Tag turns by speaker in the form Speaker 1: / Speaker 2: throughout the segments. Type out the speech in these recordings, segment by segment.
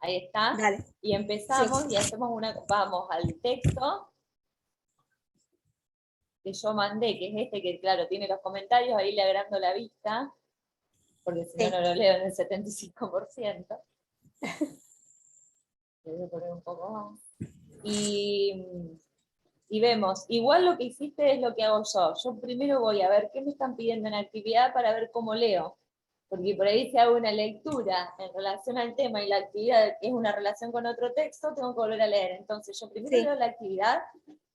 Speaker 1: Ahí está.
Speaker 2: Dale.
Speaker 1: Y empezamos
Speaker 2: Sí.
Speaker 1: y hacemos vamos al texto que yo mandé, que es este que, claro, tiene los comentarios, ahí le agrando la vista, porque si no,
Speaker 2: Sí.
Speaker 1: no lo leo en el 75%. Le voy a poner un poco más. Y vemos, igual lo que hiciste es lo que hago yo. Yo primero voy a ver qué me están pidiendo en actividad para ver cómo leo. Porque por ahí si hago una lectura en relación al tema y la actividad es una relación con otro texto, tengo que volver a leer. Entonces yo primero
Speaker 2: Sí.
Speaker 1: leo la actividad,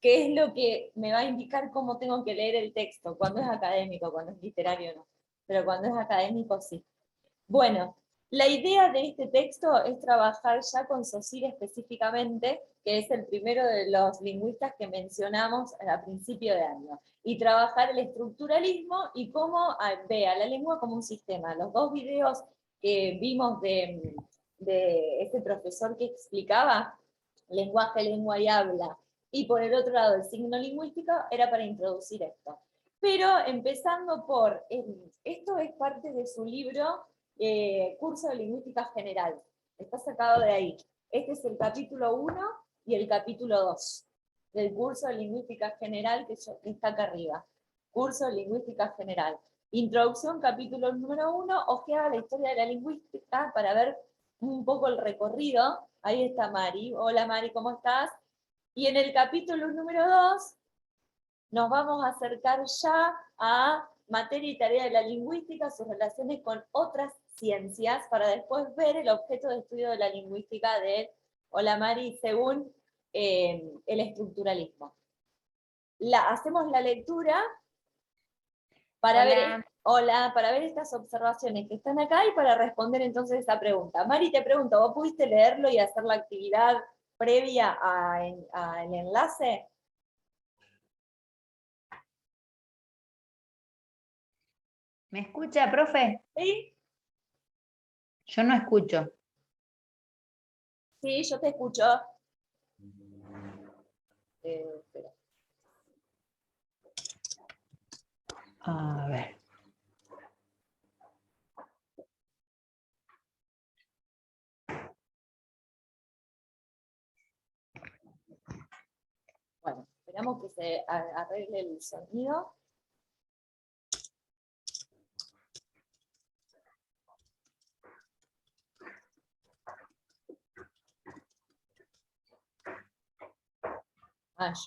Speaker 1: que es lo que me va a indicar cómo tengo que leer el texto, cuando es académico, cuando es literario no. Pero cuando es académico sí. Bueno, la idea de este texto es trabajar ya con Saussure específicamente, que es el primero de los lingüistas que mencionamos a principio de año, y trabajar el estructuralismo y cómo ve a la lengua como un sistema. Los dos videos que vimos de este profesor que explicaba lenguaje, lengua y habla, y por el otro lado el signo lingüístico, era para introducir esto. Pero empezando por, esto es parte de su libro Curso de Lingüística General. Está sacado de ahí. Este es el capítulo 1 y el capítulo 2 del curso de Lingüística General que está acá arriba. Curso de Lingüística General. Introducción, capítulo número 1, ojeada la historia de la lingüística para ver un poco el recorrido. Ahí está Mari. Hola Mari, ¿cómo estás? Y en el capítulo número 2 nos vamos a acercar ya a materia y tarea de la lingüística, sus relaciones con otras ciencias, para después ver el objeto de estudio de la lingüística de Hola Mari, según el estructuralismo. Hacemos la lectura para para ver estas observaciones que están acá y para responder entonces esa pregunta. Mari, te pregunto, ¿vos pudiste leerlo y hacer la actividad previa al enlace?
Speaker 3: ¿Me escucha, profe?
Speaker 1: ¿Sí?
Speaker 3: Yo no escucho.
Speaker 1: Sí, yo te escucho. Espera.
Speaker 3: A ver.
Speaker 1: Bueno, esperamos que se arregle el sonido.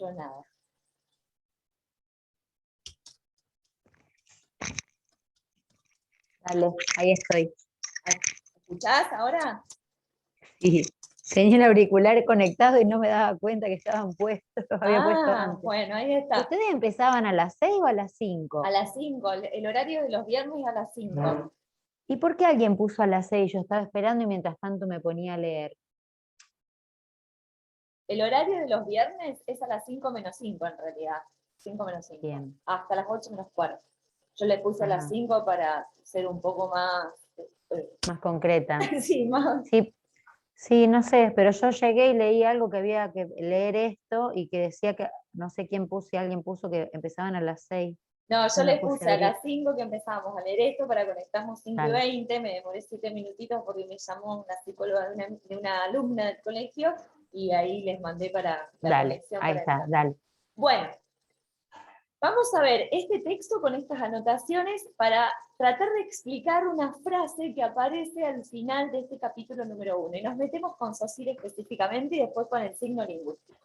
Speaker 1: Yo nada.
Speaker 3: Dale, ahí estoy.
Speaker 1: ¿Escuchás ahora?
Speaker 3: Sí. Tenía el auricular conectado y no me daba cuenta que estaban puestos, los había puesto antes.
Speaker 1: Bueno, ahí está.
Speaker 3: ¿Ustedes empezaban a las 6 o a las 5?
Speaker 1: A las 5, el horario de los viernes a las 5.
Speaker 3: ¿Y por qué alguien puso a las 6? Yo estaba esperando y mientras tanto me ponía a leer.
Speaker 1: El horario de los viernes es a las 5 menos 5 en realidad. 5 menos 5.
Speaker 3: Bien.
Speaker 1: Hasta las 8 menos cuarto. Yo le puse a las 5 para ser un poco más...
Speaker 3: Más concreta.
Speaker 1: Sí, más...
Speaker 3: Sí, no sé, pero yo llegué y leí algo que había que leer esto y que decía que, no sé quién puso, si alguien puso que empezaban a las 6.
Speaker 1: No, yo
Speaker 3: me
Speaker 1: le
Speaker 3: puse
Speaker 1: puse a las 5 que empezábamos a leer esto para conectarnos 5:20, me demoré 7 minutitos porque me llamó una psicóloga de una alumna del colegio y ahí les mandé para la conexión.
Speaker 3: Ahí está, dale.
Speaker 1: Bueno, vamos a ver este texto con estas anotaciones para tratar de explicar una frase que aparece al final de este capítulo número 1. Y nos metemos con Saussure específicamente y después con el signo lingüístico.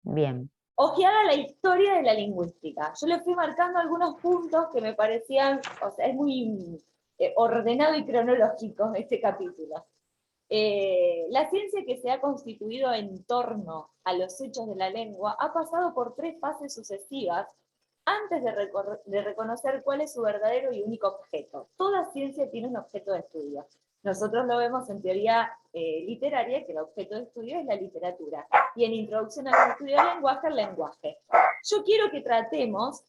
Speaker 3: Bien.
Speaker 1: Ojeada la historia de la lingüística. Yo le fui marcando algunos puntos que me parecían, o sea, es muy ordenado y cronológico este capítulo. La ciencia que se ha constituido en torno a los hechos de la lengua ha pasado por 3 fases sucesivas antes de reconocer cuál es su verdadero y único objeto. Toda ciencia tiene un objeto de estudio. Nosotros lo vemos en teoría literaria, que el objeto de estudio es la literatura, y en Introducción al Estudio del Lenguaje, el lenguaje. Yo quiero que tratemos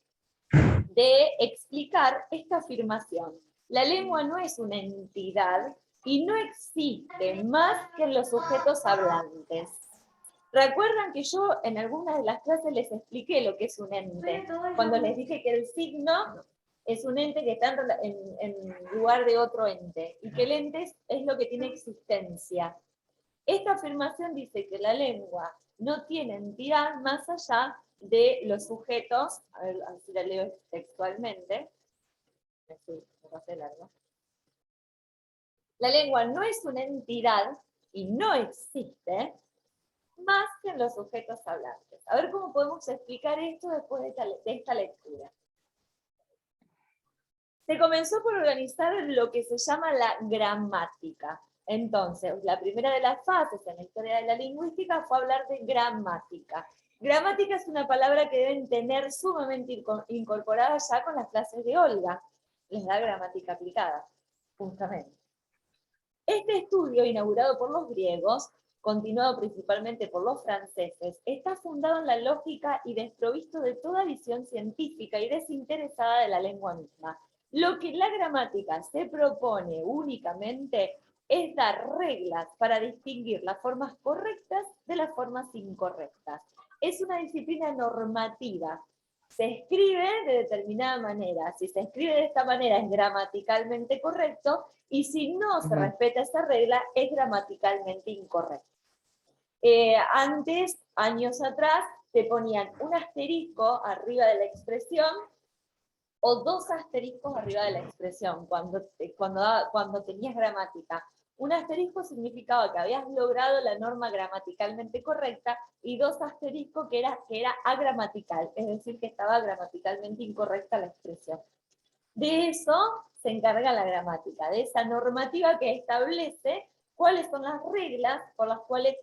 Speaker 1: de explicar esta afirmación. La lengua no es una entidad y no existe más que en los sujetos hablantes. ¿Recuerdan que yo en algunas de las clases les expliqué lo que es un ente? Cuando les dije que el signo es un ente que está en lugar de otro ente, y que el ente es lo que tiene existencia. Esta afirmación dice que la lengua no tiene entidad más allá de los sujetos, a ver si la leo textualmente, me pasé largo. La lengua no es una entidad y no existe más que en los sujetos hablantes. A ver cómo podemos explicar esto después de esta lectura. Se comenzó por organizar lo que se llama la gramática. Entonces, la primera de las fases en la historia de la lingüística fue hablar de gramática. Gramática es una palabra que deben tener sumamente incorporada ya con las clases de Olga. Les da gramática aplicada, justamente. Este estudio, inaugurado por los griegos, continuado principalmente por los franceses, está fundado en la lógica y desprovisto de toda visión científica y desinteresada de la lengua misma. Lo que la gramática se propone únicamente es dar reglas para distinguir las formas correctas de las formas incorrectas. Es una disciplina normativa. Se escribe de determinada manera. Si se escribe de esta manera es gramaticalmente correcto, y si no se respeta esa regla es gramaticalmente incorrecto. Antes, años atrás, te ponían un asterisco arriba de la expresión o dos asteriscos arriba de la expresión cuando tenías gramática. Un asterisco significaba que habías logrado la norma gramaticalmente correcta y dos asteriscos que era agramatical, es decir, que estaba gramaticalmente incorrecta la expresión. De eso se encarga la gramática, de esa normativa que establece cuáles son las reglas por las cuales,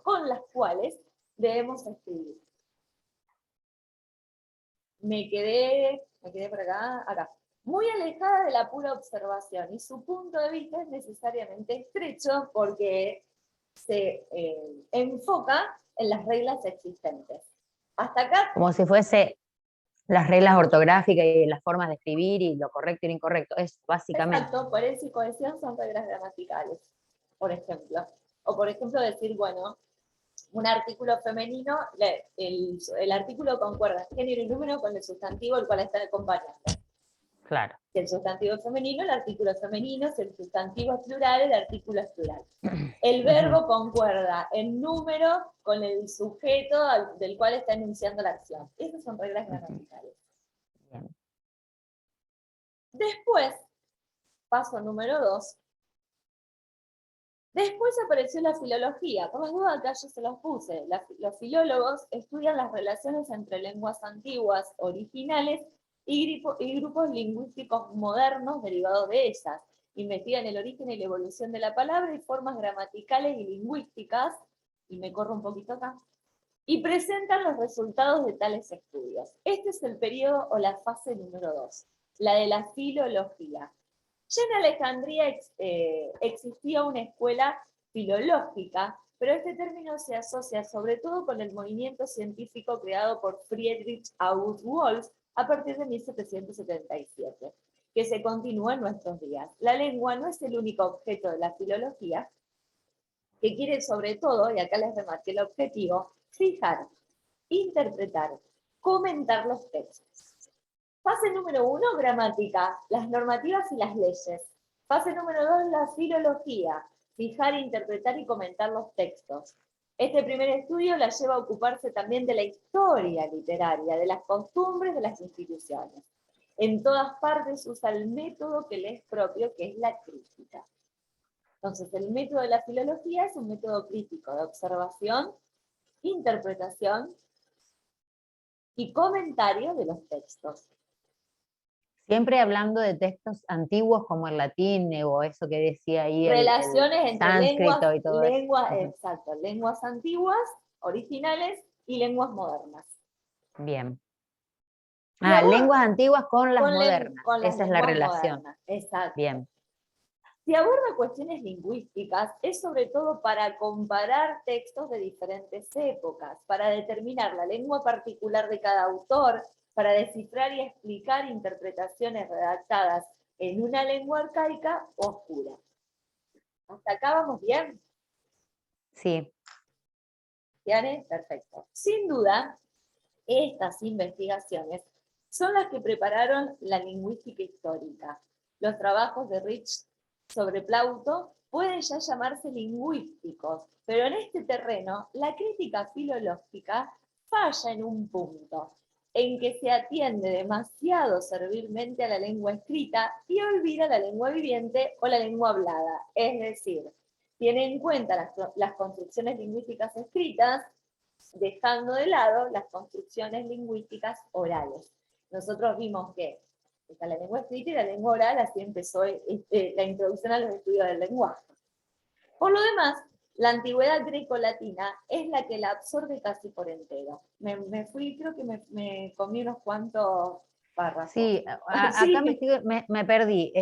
Speaker 1: con las cuales debemos escribir. Me quedé por acá. Muy alejada de la pura observación, y su punto de vista es necesariamente estrecho porque se enfoca en las reglas existentes. Hasta acá.
Speaker 3: Como si fuese las reglas ortográficas y las formas de escribir y lo correcto y lo incorrecto, es básicamente.
Speaker 1: Exacto, coherencia y cohesión son reglas gramaticales, por ejemplo. O por ejemplo decir, bueno, un artículo femenino, el artículo concuerda género y número con el sustantivo el cual está acompañando.
Speaker 3: Claro.
Speaker 1: Si el sustantivo es femenino, el artículo es femenino, si el sustantivo es plural, el artículo es plural. El verbo concuerda en número con el sujeto del cual está enunciando la acción. Esas son reglas gramaticales.
Speaker 3: Bien.
Speaker 1: Después, paso número 2. Después apareció la filología. Por las dudas acá yo se los puse. Los filólogos estudian las relaciones entre lenguas antiguas, originales, y grupos lingüísticos modernos derivados de ellas. Investigan el origen y la evolución de la palabra y formas gramaticales y lingüísticas, y me corro un poquito acá, y presentan los resultados de tales estudios. Este es el periodo o la fase número 2, la de la filología. Ya en Alejandría existía una escuela filológica, pero este término se asocia sobre todo con el movimiento científico creado por Friedrich August Wolff a partir de 1777, que se continúa en nuestros días. La lengua no es el único objeto de la filología, que quiere sobre todo, y acá les remarqué el objetivo, fijar, interpretar, comentar los textos. Fase número 1, gramática, las normativas y las leyes. Fase número 2, la filología, fijar, interpretar y comentar los textos. Este primer estudio la lleva a ocuparse también de la historia literaria, de las costumbres de las instituciones. En todas partes usa el método que le es propio, que es la crítica. Entonces, el método de la filología es un método crítico de observación, interpretación y comentario de los textos.
Speaker 3: Siempre hablando de textos antiguos como el latín o eso que decía ahí.
Speaker 1: Relaciones entre lenguas,
Speaker 3: y todo
Speaker 1: exacto, lenguas antiguas, originales y lenguas modernas.
Speaker 3: Bien. Lenguas antiguas con las modernas. Esa es la relación.
Speaker 1: Modernas. Exacto.
Speaker 3: Bien.
Speaker 1: Si aborda cuestiones lingüísticas, es sobre todo para comparar textos de diferentes épocas, para determinar la lengua particular de cada autor, para descifrar y explicar interpretaciones redactadas en una lengua arcaica o oscura. ¿Hasta acá vamos bien?
Speaker 3: Sí.
Speaker 1: ¿Tiane? Perfecto. Sin duda, estas investigaciones son las que prepararon la lingüística histórica. Los trabajos de Rich sobre Plauto pueden ya llamarse lingüísticos, pero en este terreno la crítica filológica falla en un punto, en que se atiende demasiado servilmente a la lengua escrita y olvida la lengua viviente o la lengua hablada, es decir, tiene en cuenta las construcciones lingüísticas escritas, dejando de lado las construcciones lingüísticas orales. Nosotros vimos que está la lengua escrita y la lengua oral, así empezó la introducción a los estudios del lenguaje. Por lo demás, la antigüedad greco-latina es la que la absorbe casi por entero. Me fui, creo que me comí unos cuantos párrafos.
Speaker 3: Sí,
Speaker 1: Sí.
Speaker 3: acá me perdí.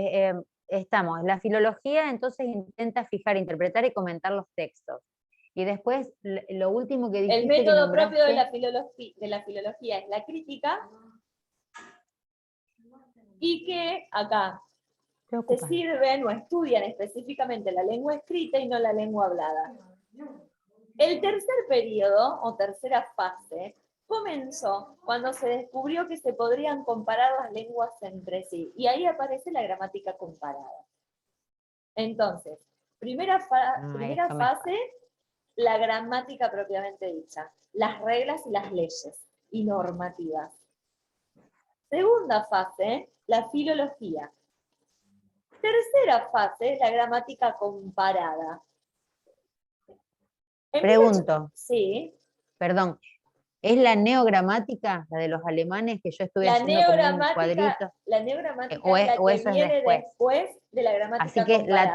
Speaker 3: Estamos, la filología entonces intenta fijar, interpretar y comentar los textos. Y después, lo último que dijiste
Speaker 1: El
Speaker 3: que
Speaker 1: método propio de
Speaker 3: nombraste...
Speaker 1: la filología es la crítica, y que acá se sirven o estudian específicamente la lengua escrita y no la lengua hablada. El tercer periodo, o tercera fase, comenzó cuando se descubrió que se podrían comparar las lenguas entre sí, y ahí aparece la gramática comparada. Entonces, primera fase, la gramática propiamente dicha, las reglas y las leyes, y normativas. Segunda fase, la filología. Tercera fase, la gramática comparada.
Speaker 3: Pregunto,
Speaker 1: Sí.
Speaker 3: perdón, ¿es la neogramática, la de los alemanes, que yo estuve
Speaker 1: La
Speaker 3: haciendo como un
Speaker 1: neogramática,
Speaker 3: cuadrito?
Speaker 1: la neogramática
Speaker 3: O
Speaker 1: es la que
Speaker 3: eso es
Speaker 1: viene
Speaker 3: después.
Speaker 1: después de la gramática
Speaker 3: Así que
Speaker 1: comparada.
Speaker 3: la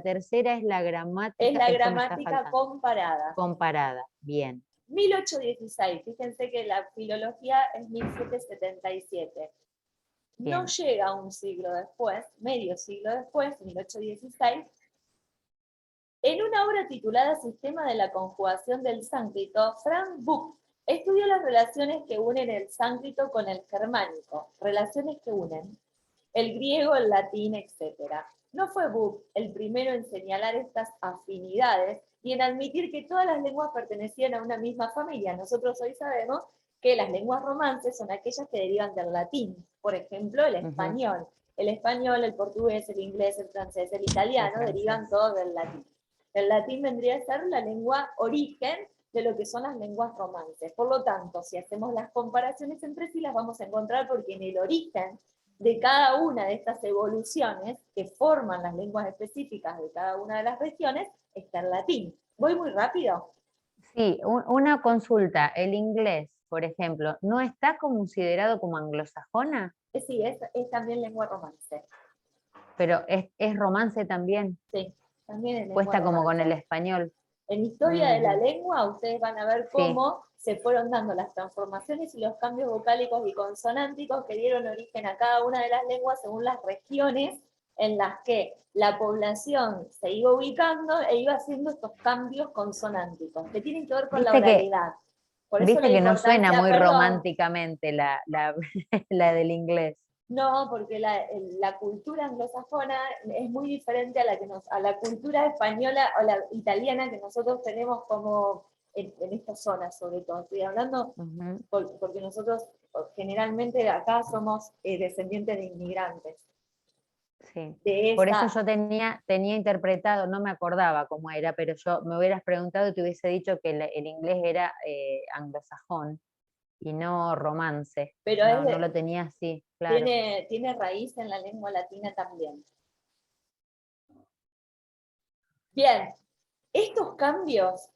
Speaker 3: tercera es la
Speaker 1: Es
Speaker 3: gramática,
Speaker 1: la
Speaker 3: esto me está
Speaker 1: gramática
Speaker 3: faltando.
Speaker 1: comparada.
Speaker 3: Comparada, bien.
Speaker 1: 1816, fíjense que la filología es 1777. No
Speaker 3: Bien.
Speaker 1: llega un siglo después, medio siglo después, 1816, en una obra titulada Sistema de la conjugación del sánscrito, Frank Book estudió las relaciones que unen el sánscrito con el germánico, relaciones que unen el griego, el latín, etc. No fue Book el primero en señalar estas afinidades y en admitir que todas las lenguas pertenecían a una misma familia. Nosotros hoy sabemos que las lenguas romances son aquellas que derivan del latín, por ejemplo, el español. El español, el portugués, el inglés, el francés, el italiano derivan todos del latín. El latín vendría a ser la lengua origen de lo que son las lenguas romances. Por lo tanto, si hacemos las comparaciones entre sí, las vamos a encontrar porque en el origen de cada una de estas evoluciones que forman las lenguas específicas de cada una de las regiones está el latín. ¿Voy muy rápido?
Speaker 3: Sí, una consulta. El inglés, por ejemplo, ¿no está considerado como anglosajona?
Speaker 1: Sí, es también lengua romance.
Speaker 3: Pero es romance también.
Speaker 1: Sí, también es lengua
Speaker 3: Cuesta como
Speaker 1: romance.
Speaker 3: con el español.
Speaker 1: En Historia de la Lengua, ustedes van a ver cómo se fueron dando las transformaciones y los cambios vocálicos y consonánticos que dieron origen a cada una de las lenguas según las regiones en las que la población se iba ubicando e iba haciendo estos cambios consonánticos, que tienen que ver con la oralidad. Por eso
Speaker 3: Viste
Speaker 1: la
Speaker 3: que no suena
Speaker 1: importancia,
Speaker 3: muy
Speaker 1: perdón,
Speaker 3: románticamente la del inglés.
Speaker 1: no, porque la cultura anglosajona es muy diferente a la cultura española o la italiana que nosotros tenemos como en esta zona, sobre todo. Estoy hablando porque nosotros generalmente acá somos descendientes de inmigrantes.
Speaker 3: Sí. Por eso yo tenía interpretado, no me acordaba cómo era, pero yo me hubieras preguntado y te hubiese dicho que el inglés era anglosajón y no romance.
Speaker 1: Pero
Speaker 3: no lo tenía así, claro.
Speaker 1: Tiene raíz en la lengua latina también. Bien, estos cambios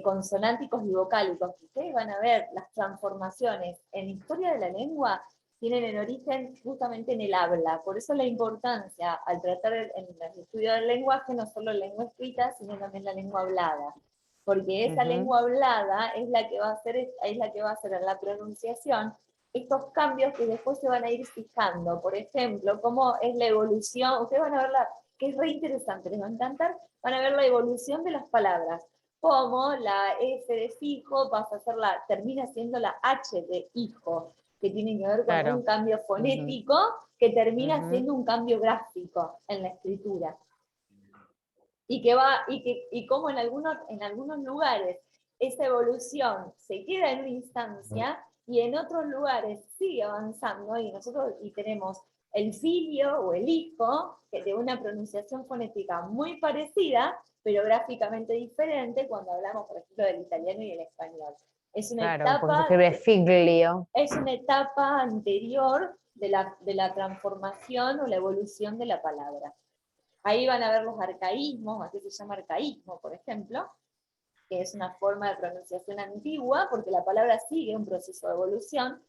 Speaker 1: consonánticos y vocálicos que ustedes van a ver, las transformaciones en historia de la lengua tienen el origen justamente en el habla. Por eso la importancia al tratar en el estudio del lenguaje, no solo la lengua escrita, sino también la lengua hablada. Porque esa lengua hablada es la que va a hacer en la pronunciación estos cambios que después se van a ir fijando. Por ejemplo, cómo es la evolución, ustedes van a ver que es re interesante, les va a encantar, van a ver la evolución de las palabras, como la F de fijo termina siendo la H de hijo, que tiene que ver con un cambio fonético que termina siendo un cambio gráfico en la escritura. Y como en algunos lugares esa evolución se queda en una instancia y en otros lugares sigue avanzando y tenemos el filio o el hijo, que de una pronunciación fonética muy parecida, pero gráficamente diferente cuando hablamos, por ejemplo, del italiano y el español. Es una etapa,
Speaker 3: se escribe figlio.
Speaker 1: Es una etapa anterior de la transformación o la evolución de la palabra. Ahí van a ver los arcaísmos, aquí se llama arcaísmo, por ejemplo, que es una forma de pronunciación antigua, porque la palabra sigue un proceso de evolución,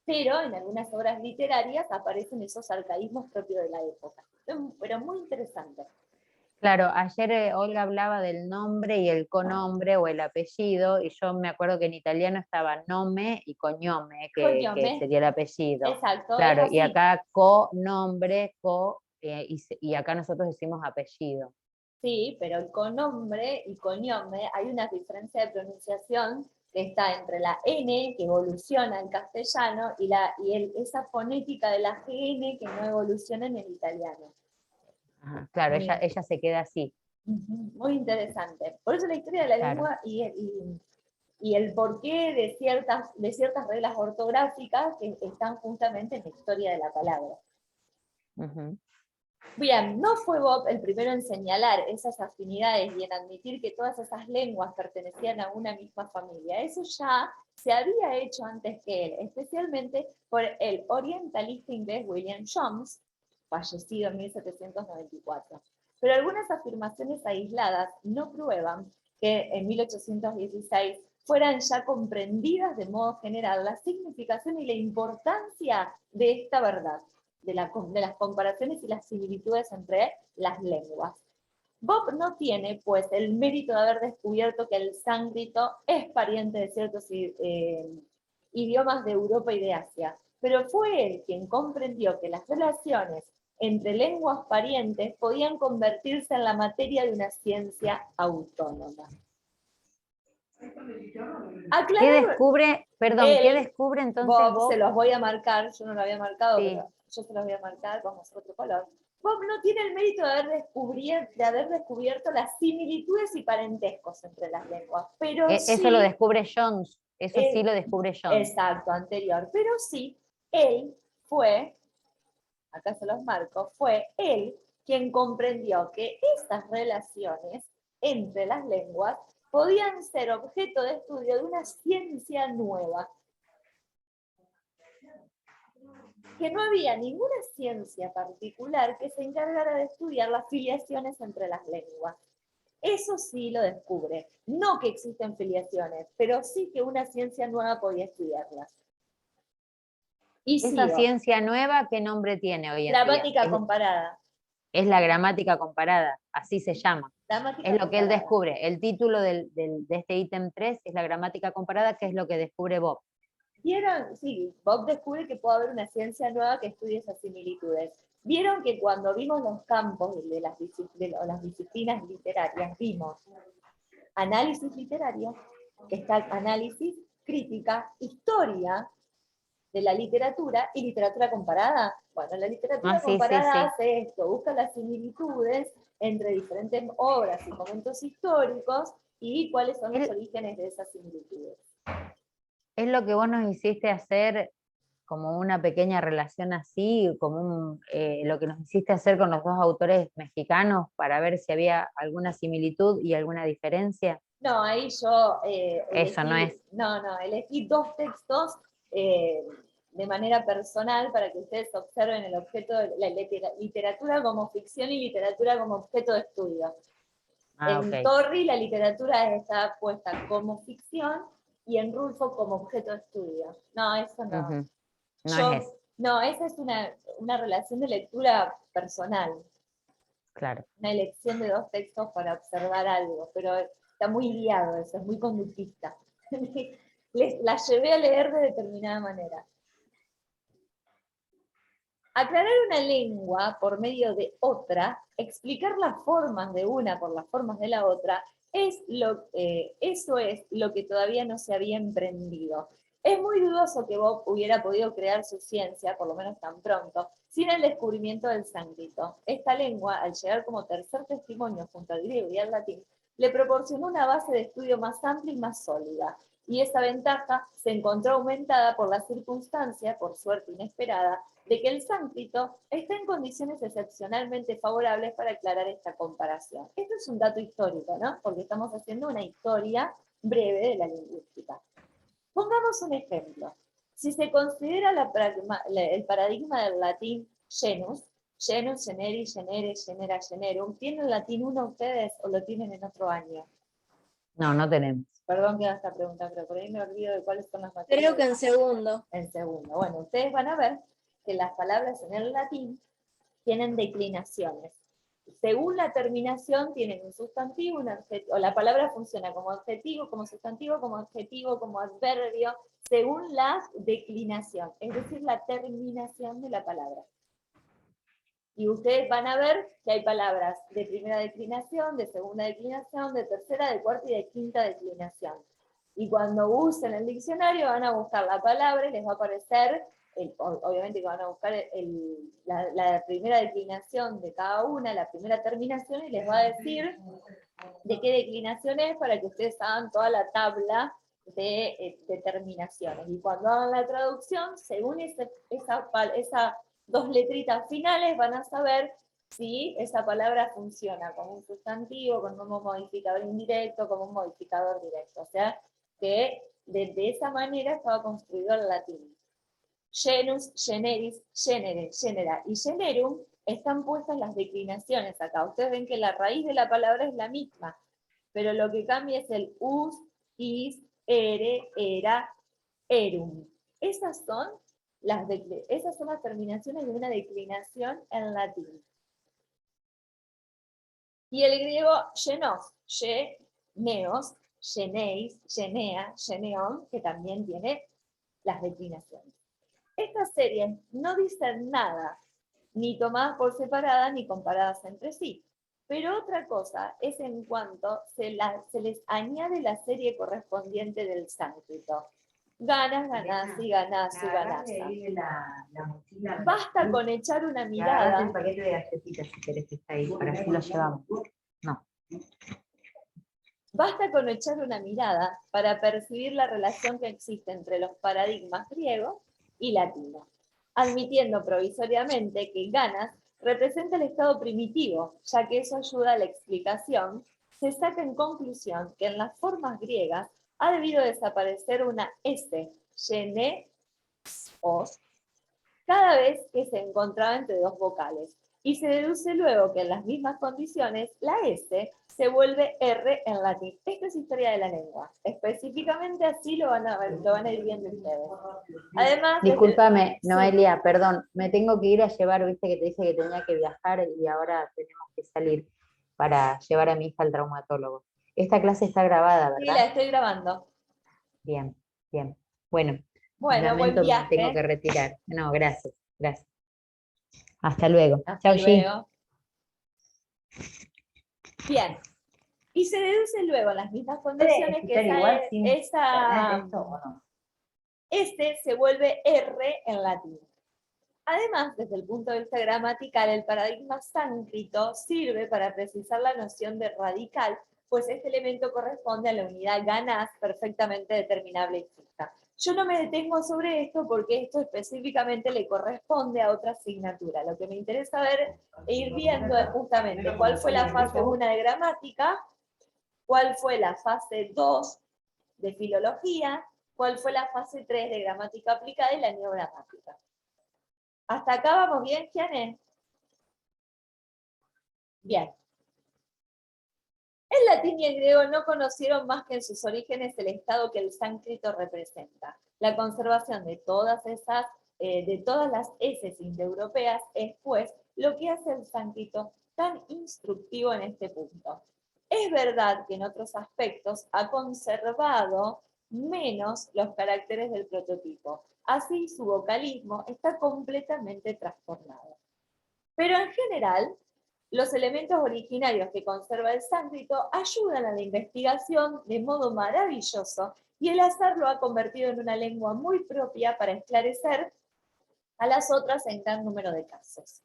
Speaker 1: pero en algunas obras literarias aparecen esos arcaísmos propios de la época. Pero muy interesante.
Speaker 3: Claro, ayer Olga hablaba del nombre y el conombre o el apellido, y yo me acuerdo que en italiano estaba nome y cognome, que sería el apellido.
Speaker 1: Exacto.
Speaker 3: Claro, y acá conombre, y acá nosotros decimos apellido.
Speaker 1: Sí, pero el conombre y cognome hay una diferencia de pronunciación que está entre la N, que evoluciona en castellano, y esa fonética de la GN que no evoluciona en el italiano.
Speaker 3: Ajá, claro, ella se queda así.
Speaker 1: Muy interesante. Por eso la historia de la lengua y el porqué de ciertas reglas ortográficas que están justamente en la historia de la palabra. Bien, no fue Bob el primero en señalar esas afinidades y en admitir que todas esas lenguas pertenecían a una misma familia. Eso ya se había hecho antes que él, especialmente por el orientalista inglés William Jones, fallecido en 1794. Pero algunas afirmaciones aisladas no prueban que en 1816 fueran ya comprendidas de modo general la significación y la importancia de esta verdad, de las comparaciones y las similitudes entre las lenguas. Bob no tiene, pues, el mérito de haber descubierto que el sánscrito es pariente de ciertos idiomas de Europa y de Asia, pero fue él quien comprendió que las relaciones entre lenguas parientes podían convertirse en la materia de una ciencia autónoma.
Speaker 3: ¿Qué descubre, qué descubre entonces Bob?
Speaker 1: Se los voy a marcar, yo no lo había marcado, sí. Pero yo se los voy a marcar, vamos a hacer otro color. Bob no tiene el mérito de haber descubierto las similitudes y parentescos entre las lenguas, pero
Speaker 3: eso lo descubre Jones, eso sí lo descubre Jones.
Speaker 1: Exacto, anterior, pero sí, él fue, acá se los marco, fue él quien comprendió que estas relaciones entre las lenguas podían ser objeto de estudio de una ciencia nueva. Que no había ninguna ciencia particular que se encargara de estudiar las filiaciones entre las lenguas. Eso sí lo descubre. No que existen filiaciones, pero sí que una ciencia nueva podía estudiarlas. Y
Speaker 3: ¿esa ciencia nueva qué nombre tiene hoy en día?
Speaker 1: Gramática comparada.
Speaker 3: Es la gramática comparada, así se llama. Es lo que él descubre. El título de este ítem 3 es la gramática comparada, que es lo que descubre Bob.
Speaker 1: ¿Vieron? Sí, Bob descubre que puede haber una ciencia nueva que estudie esas similitudes. Vieron que cuando vimos los campos de las disciplinas literarias, vimos análisis literario, que está análisis, crítica, historia de la literatura y literatura comparada. Bueno, la literatura comparada hace esto, busca las similitudes entre diferentes obras y momentos históricos y cuáles son los orígenes de esas similitudes.
Speaker 3: Es lo que vos nos hiciste hacer como una pequeña relación así, como lo que nos hiciste hacer con los dos autores mexicanos para ver si había alguna similitud y alguna diferencia.
Speaker 1: No, ahí yo
Speaker 3: eso no es.
Speaker 1: No, elegí dos textos de manera personal para que ustedes observen el objeto de la literatura como ficción y literatura como objeto de estudio. En Torri la literatura está puesta como ficción y en Rulfo como objeto de estudio. No, eso no. No, esa es una relación de lectura personal.
Speaker 3: Claro.
Speaker 1: Una elección de dos textos para observar algo, pero está muy guiado eso, es muy conductista. La llevé a leer de determinada manera. Aclarar una lengua por medio de otra, explicar las formas de una por las formas de la otra, eso es lo que todavía no se había emprendido. Es muy dudoso que Bob hubiera podido crear su ciencia, por lo menos tan pronto, sin el descubrimiento del sánscrito. Esta lengua, al llegar como tercer testimonio junto al griego y al latín, le proporcionó una base de estudio más amplia y más sólida. y esa ventaja se encontró aumentada por la circunstancia, por suerte inesperada, de que el sánscrito está en condiciones excepcionalmente favorables para aclarar esta comparación. Esto es un dato histórico, ¿no? Porque estamos haciendo una historia breve de la lingüística. Pongamos un ejemplo. Si se considera el paradigma del latín genus, genus, generi, genere, genera, generum, ¿tienen latín 1 ustedes o lo tienen en otro año?
Speaker 3: No, no tenemos.
Speaker 1: Perdón que haga esta pregunta, pero por ahí me olvido de cuáles son las materias.
Speaker 2: Creo que en segundo.
Speaker 1: En segundo. Bueno, ustedes van a ver que las palabras en el latín tienen declinaciones. Según la terminación tienen un sustantivo, un adjetivo, o la palabra funciona como adjetivo, como sustantivo, como adjetivo, como adverbio, según la declinación, es decir, la terminación de la palabra. Y ustedes van a ver que hay palabras de primera declinación, de segunda declinación, de tercera, de cuarta y de quinta declinación. Y cuando usen el diccionario van a buscar la palabra y les va a aparecer, obviamente que van a buscar la primera declinación de cada una, la primera terminación, y les va a decir de qué declinación es para que ustedes hagan toda la tabla de terminaciones. Y cuando hagan la traducción, según esas dos letritas finales, van a saber si esa palabra funciona como un sustantivo, como un modificador indirecto, como un modificador directo. O sea, que de esa manera estaba construido el latín. Genus, generis, genere, genera y generum están puestas las declinaciones acá. Ustedes ven que la raíz de la palabra es la misma, pero lo que cambia es el us, is, ere, era, erum. Esas son las terminaciones de una declinación en latín. Y el griego genos, neos, geneis, genea, geneon, que también tiene las declinaciones. Estas series no dicen nada, ni tomadas por separada, ni comparadas entre sí. Pero otra cosa es en cuanto se les añade la serie correspondiente del sánscrito. Ganas, ganás y ganás y ganás. Basta con echar una mirada.
Speaker 3: El paquete de galletitas, si querés, que está ahí, para así lo llevamos. No.
Speaker 1: Basta con echar una mirada para percibir la relación que existe entre los paradigmas griego y latino, admitiendo provisoriamente que ganas representa el estado primitivo, ya que eso ayuda a la explicación. Se saca en conclusión que en las formas griegas ha debido desaparecer una S, gene, os, cada vez que se encontraba entre dos vocales, y se deduce luego que en las mismas condiciones la S se vuelve R en latín. Esto es historia de la lengua. Específicamente así lo van a ir viendo ustedes. Además,
Speaker 3: discúlpame, Noelia, perdón, me tengo que ir a llevar, viste que te dije que tenía que viajar y ahora tenemos que salir para llevar a mi hija al traumatólogo. Esta clase está grabada, ¿verdad?
Speaker 1: Sí, la estoy grabando.
Speaker 3: Bien, bien. Bueno,
Speaker 1: buen viaje.
Speaker 3: Me tengo que retirar. No, gracias, gracias. Hasta luego.
Speaker 1: Hasta luego. Bien. Y se deduce luego en las mismas condiciones que este se vuelve R en latín. Además, desde el punto de vista gramatical, el paradigma sánscrito sirve para precisar la noción de radical, pues este elemento corresponde a la unidad ganás perfectamente determinable y fija. Yo no me detengo sobre esto porque esto específicamente le corresponde a otra asignatura. Lo que me interesa ver e ir viendo es justamente cuál fue la fase 1 de gramática, cuál fue la fase 2 de filología, cuál fue la fase 3 de gramática aplicada y la neogramática. ¿Hasta acá vamos bien, Gianne? Bien. El latín y el griego no conocieron más que en sus orígenes el estado que el sánscrito representa. La conservación de todas las S indoeuropeas es, pues, lo que hace el sánscrito tan instructivo en este punto. Es verdad que en otros aspectos ha conservado menos los caracteres del prototipo. Así, su vocalismo está completamente trastornado. Pero en general, los elementos originarios que conserva el sánscrito ayudan a la investigación de modo maravilloso y el azar lo ha convertido en una lengua muy propia para esclarecer a las otras en gran número de casos.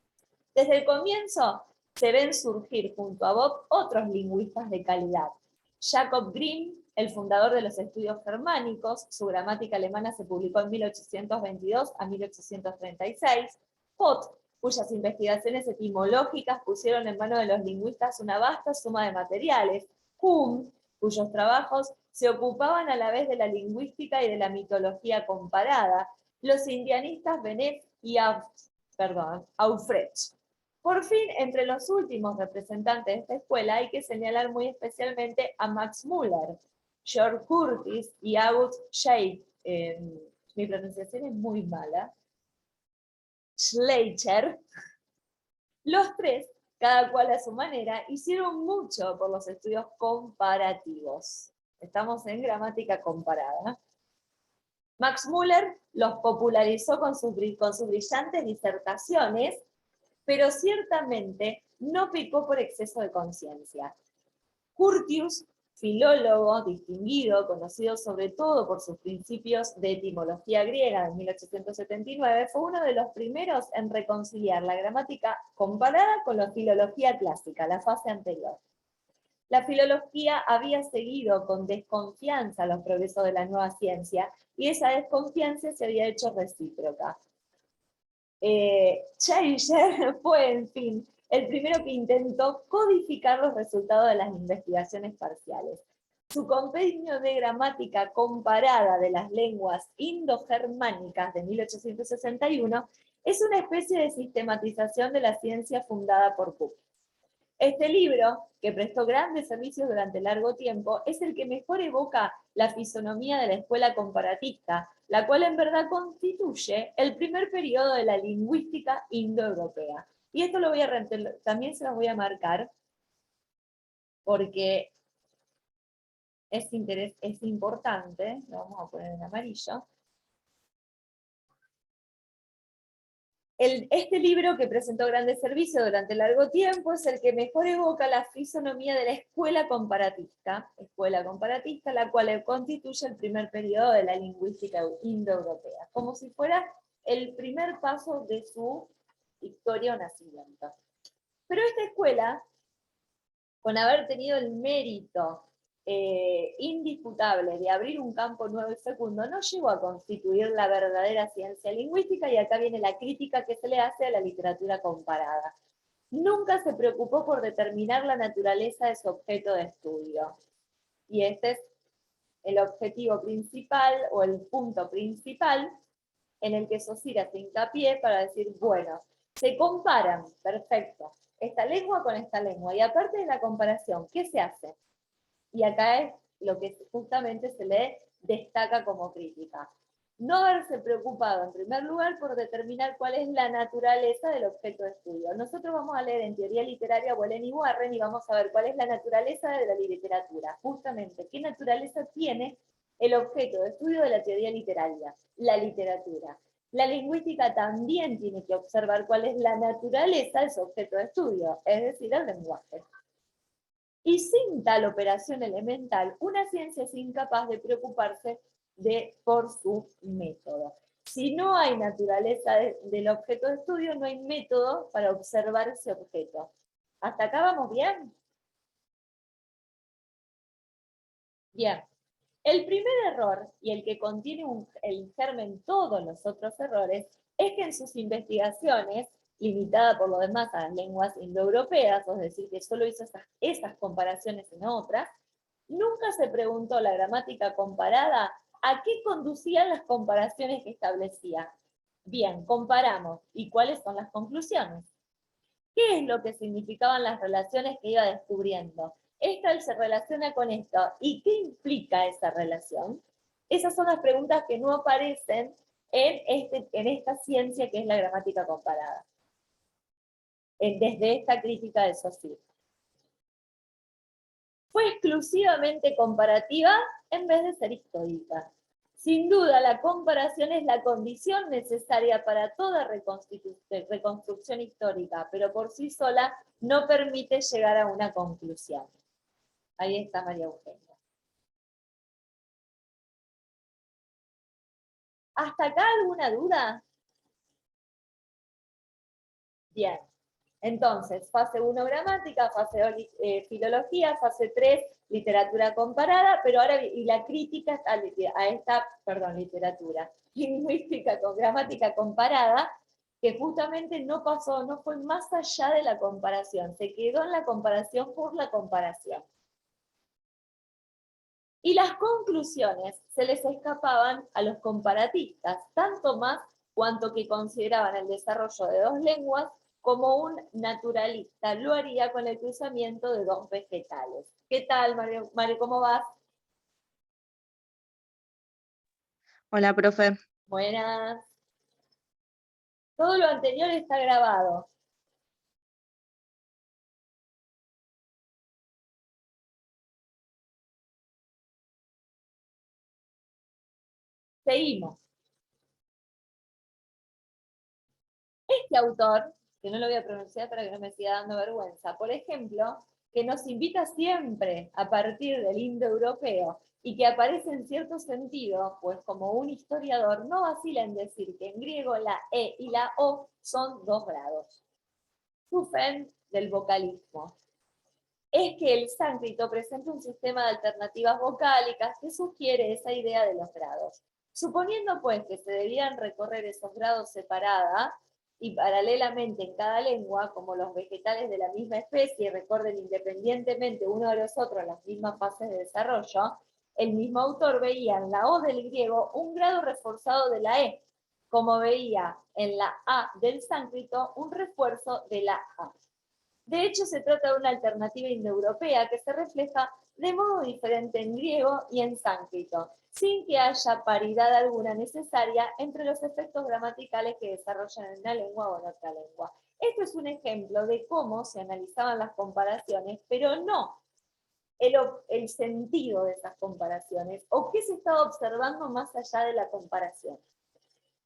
Speaker 1: Desde el comienzo se ven surgir junto a Bob otros lingüistas de calidad. Jacob Grimm, el fundador de los estudios germánicos, su gramática alemana se publicó en 1822 a 1836. Pott, cuyas investigaciones etimológicas pusieron en manos de los lingüistas una vasta suma de materiales. Hume, cuyos trabajos se ocupaban a la vez de la lingüística y de la mitología comparada. Los indianistas Beneff y Aufrecht. Por fin, entre los últimos representantes de esta escuela hay que señalar muy especialmente a Max Muller, George Curtis y August Schleicher, mi pronunciación es muy mala, Schleicher. Los tres, cada cual a su manera, hicieron mucho por los estudios comparativos. Estamos en gramática comparada. Max Muller los popularizó con sus brillantes disertaciones, pero ciertamente no pecó por exceso de conciencia. Curtius, filólogo distinguido, conocido sobre todo por sus principios de etimología griega de 1879, fue uno de los primeros en reconciliar la gramática comparada con la filología clásica, la fase anterior. La filología había seguido con desconfianza los progresos de la nueva ciencia, y esa desconfianza se había hecho recíproca. Schleicher fue, en fin, el primero que intentó codificar los resultados de las investigaciones parciales. Su compendio de gramática comparada de las lenguas indogermánicas de 1861 es una especie de sistematización de la ciencia fundada por Cook. Este libro, que prestó grandes servicios durante largo tiempo, es el que mejor evoca la fisonomía de la escuela comparatista, la cual en verdad constituye el primer periodo de la lingüística indoeuropea. Y esto lo voy a también se los voy a marcar, porque es importante, lo vamos a poner en amarillo. Este libro, que presentó grandes servicios durante largo tiempo, es el que mejor evoca la fisonomía de la escuela comparatista, la cual constituye el primer periodo de la lingüística indoeuropea, como si fuera el primer paso de su historia o nacimiento. Pero esta escuela, con haber tenido el mérito indisputable de abrir un campo nuevo y fecundo, no llegó a constituir la verdadera ciencia lingüística, y acá viene la crítica que se le hace a la literatura comparada. Nunca se preocupó por determinar la naturaleza de su objeto de estudio. Y este es el objetivo principal, o el punto principal, en el que Saussure hace hincapié para decir, bueno, se comparan, perfecto, esta lengua con esta lengua, y aparte de la comparación, ¿qué se hace? Y acá es lo que justamente se le destaca como crítica. No haberse preocupado, en primer lugar, por determinar cuál es la naturaleza del objeto de estudio. Nosotros vamos a leer en teoría literaria Bolen y Warren y vamos a ver cuál es la naturaleza de la literatura. Justamente, ¿qué naturaleza tiene el objeto de estudio de la teoría literaria? La literatura. La lingüística también tiene que observar cuál es la naturaleza de su objeto de estudio, es decir, el lenguaje. Y sin tal operación elemental, una ciencia es incapaz de preocuparse por su método. Si no hay naturaleza del objeto de estudio, no hay método para observar ese objeto. ¿Hasta acá vamos bien? Bien. El primer error, y el que contiene el germen todos los otros errores, es que en sus investigaciones, limitada por lo demás a las lenguas indoeuropeas, es decir, que solo hizo esas comparaciones en otras, nunca se preguntó la gramática comparada a qué conducían las comparaciones que establecía. Bien, comparamos. ¿Y cuáles son las conclusiones? ¿Qué es lo que significaban las relaciones que iba descubriendo? Esta se relaciona con esto. ¿Y qué implica esa relación? Esas son las preguntas que no aparecen en esta ciencia que es la gramática comparada. Desde esta crítica de Saussure. Fue exclusivamente comparativa en vez de ser histórica. Sin duda, la comparación es la condición necesaria para toda reconstrucción histórica, pero por sí sola no permite llegar a una conclusión. Ahí está María Eugenia. ¿Hasta acá alguna duda? Bien. Entonces, fase 1 gramática, fase 2 filología, fase 3 literatura comparada, pero ahora, y la crítica a esta, literatura, lingüística con gramática comparada, que justamente no pasó, no fue más allá de la comparación, se quedó en la comparación por la comparación. Y las conclusiones se les escapaban a los comparatistas, tanto más cuanto que consideraban el desarrollo de dos lenguas como un naturalista lo haría con el cruzamiento de dos vegetales. ¿Qué tal, Mario? Mario, ¿cómo vas?
Speaker 2: Hola, profe.
Speaker 1: Buenas. Todo lo anterior está grabado. Seguimos. Este autor, que no lo voy a pronunciar para que no me siga dando vergüenza, por ejemplo, que nos invita siempre a partir del indoeuropeo y que aparece en cierto sentido, pues como un historiador, no vacila en decir que en griego la E y la O son 2 grados. Su fin del vocalismo es que el sánscrito presenta un sistema de alternativas vocálicas que sugiere esa idea de los grados. Suponiendo pues que se debían recorrer esos grados separada y paralelamente en cada lengua, como los vegetales de la misma especie recorren independientemente uno de los otros las mismas fases de desarrollo, el mismo autor veía en la O del griego un grado reforzado de la E, como veía en la A del sánscrito un refuerzo de la A. De hecho, se trata de una alternativa indoeuropea que se refleja de modo diferente en griego y en sánscrito, sin que haya paridad alguna necesaria entre los efectos gramaticales que desarrollan en una lengua o en otra lengua. Esto es un ejemplo de cómo se analizaban las comparaciones, pero no el sentido de esas comparaciones, o qué se estaba observando más allá de la comparación.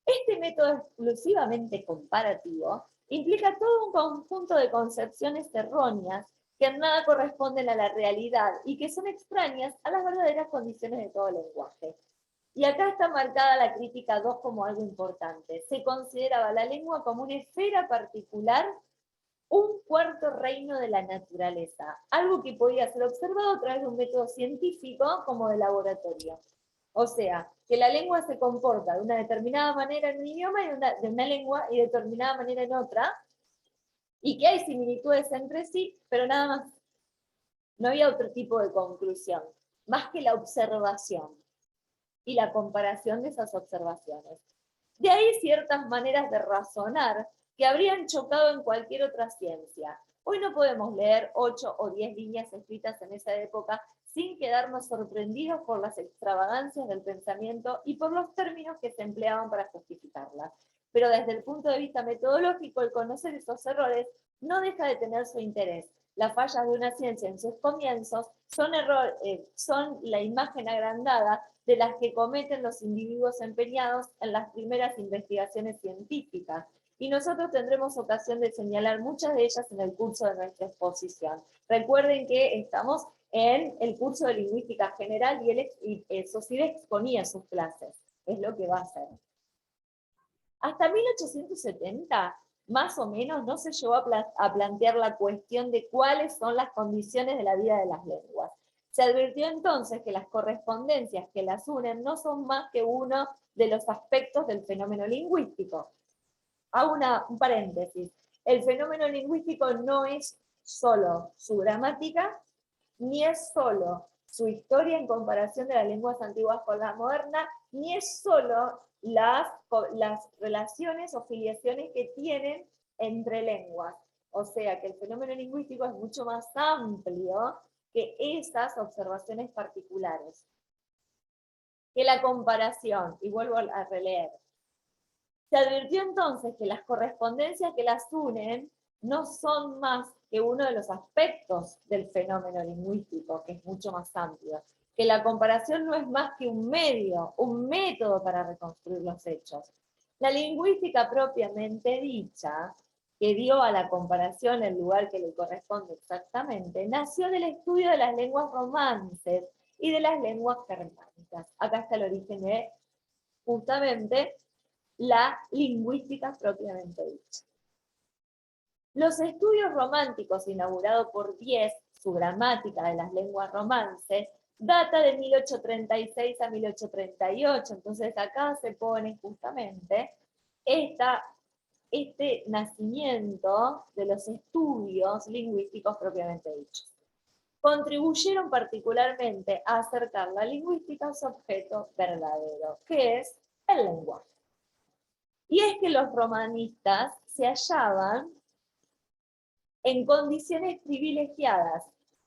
Speaker 1: Este método exclusivamente comparativo implica todo un conjunto de concepciones erróneas que en nada corresponden a la realidad y que son extrañas a las verdaderas condiciones de todo lenguaje. Y acá está marcada la crítica 2 como algo importante. Se consideraba la lengua como una esfera particular, un cuarto reino de la naturaleza, algo que podía ser observado a través de un método científico como de laboratorio. O sea, que la lengua se comporta de una determinada manera en un idioma y de una lengua y de determinada manera en otra, y que hay similitudes entre sí, pero nada más. No había otro tipo de conclusión, más que la observación y la comparación de esas observaciones. De ahí ciertas maneras de razonar que habrían chocado en cualquier otra ciencia. Hoy no podemos leer 8 o 10 líneas escritas en esa época sin quedarnos sorprendidos por las extravagancias del pensamiento y por los términos que se empleaban para justificarlas. Pero desde el punto de vista metodológico, el conocer esos errores no deja de tener su interés. Las fallas de una ciencia en sus comienzos son la imagen agrandada de las que cometen los individuos empeñados en las primeras investigaciones científicas. Y nosotros tendremos ocasión de señalar muchas de ellas en el curso de nuestra exposición. Recuerden que estamos en el curso de Lingüística General y Sociedad exponía sus clases. Es lo que va a hacer. Hasta 1870, más o menos, no se llegó a plantear la cuestión de cuáles son las condiciones de la vida de las lenguas. Se advirtió entonces que las correspondencias que las unen no son más que uno de los aspectos del fenómeno lingüístico. Hago un paréntesis. El fenómeno lingüístico no es solo su gramática, ni es solo su historia en comparación de las lenguas antiguas con la moderna, ni es solo las relaciones o filiaciones que tienen entre lenguas. O sea que el fenómeno lingüístico es mucho más amplio que esas observaciones particulares. Que la comparación, y vuelvo a releer, se advirtió entonces que las correspondencias que las unen no son más que uno de los aspectos del fenómeno lingüístico, que es mucho más amplio, que la comparación no es más que un medio, un método para reconstruir los hechos. La lingüística propiamente dicha, que dio a la comparación el lugar que le corresponde exactamente, nació del estudio de las lenguas romances y de las lenguas germánicas. Acá está el origen de justamente la lingüística propiamente dicha. Los estudios románticos inaugurados por Diez, su gramática de las lenguas romances, data de 1836 a 1838, entonces acá se pone justamente este nacimiento de los estudios lingüísticos propiamente dichos. Contribuyeron particularmente a acercar la lingüística a su objeto verdadero, que es el lenguaje. Y es que los romanistas se hallaban en condiciones privilegiadas,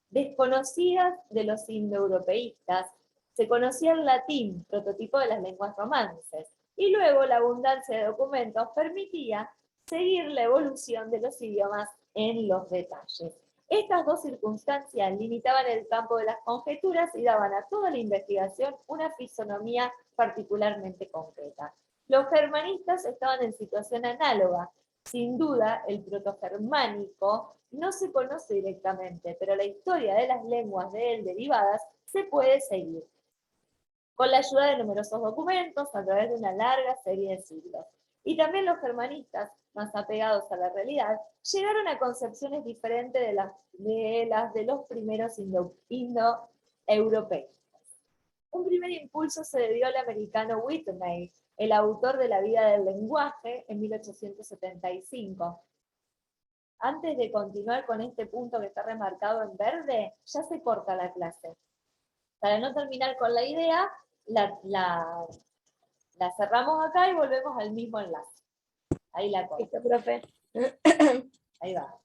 Speaker 1: desconocidas de los indoeuropeístas. Se conocía el latín, prototipo de las lenguas romances, y luego la abundancia de documentos permitía seguir la evolución de los idiomas en los detalles. Estas dos circunstancias limitaban el campo de las conjeturas y daban a toda la investigación una fisonomía particularmente concreta. Los germanistas estaban en situación análoga. Sin duda, el protogermánico no se conoce directamente, pero la historia de las lenguas de él derivadas se puede seguir, con la ayuda de numerosos documentos a través de una larga serie de siglos. Y también los germanistas, más apegados a la realidad, llegaron a concepciones diferentes de las de los primeros indoeuropeos. Un primer impulso se debió al americano Whitney, el autor de La vida del lenguaje, en 1875. Antes de continuar con este punto que está remarcado en verde, ya se corta la clase. Para no terminar con la idea, la cerramos acá y volvemos al mismo enlace. Ahí la corto.
Speaker 4: Listo, profe.
Speaker 1: Ahí va.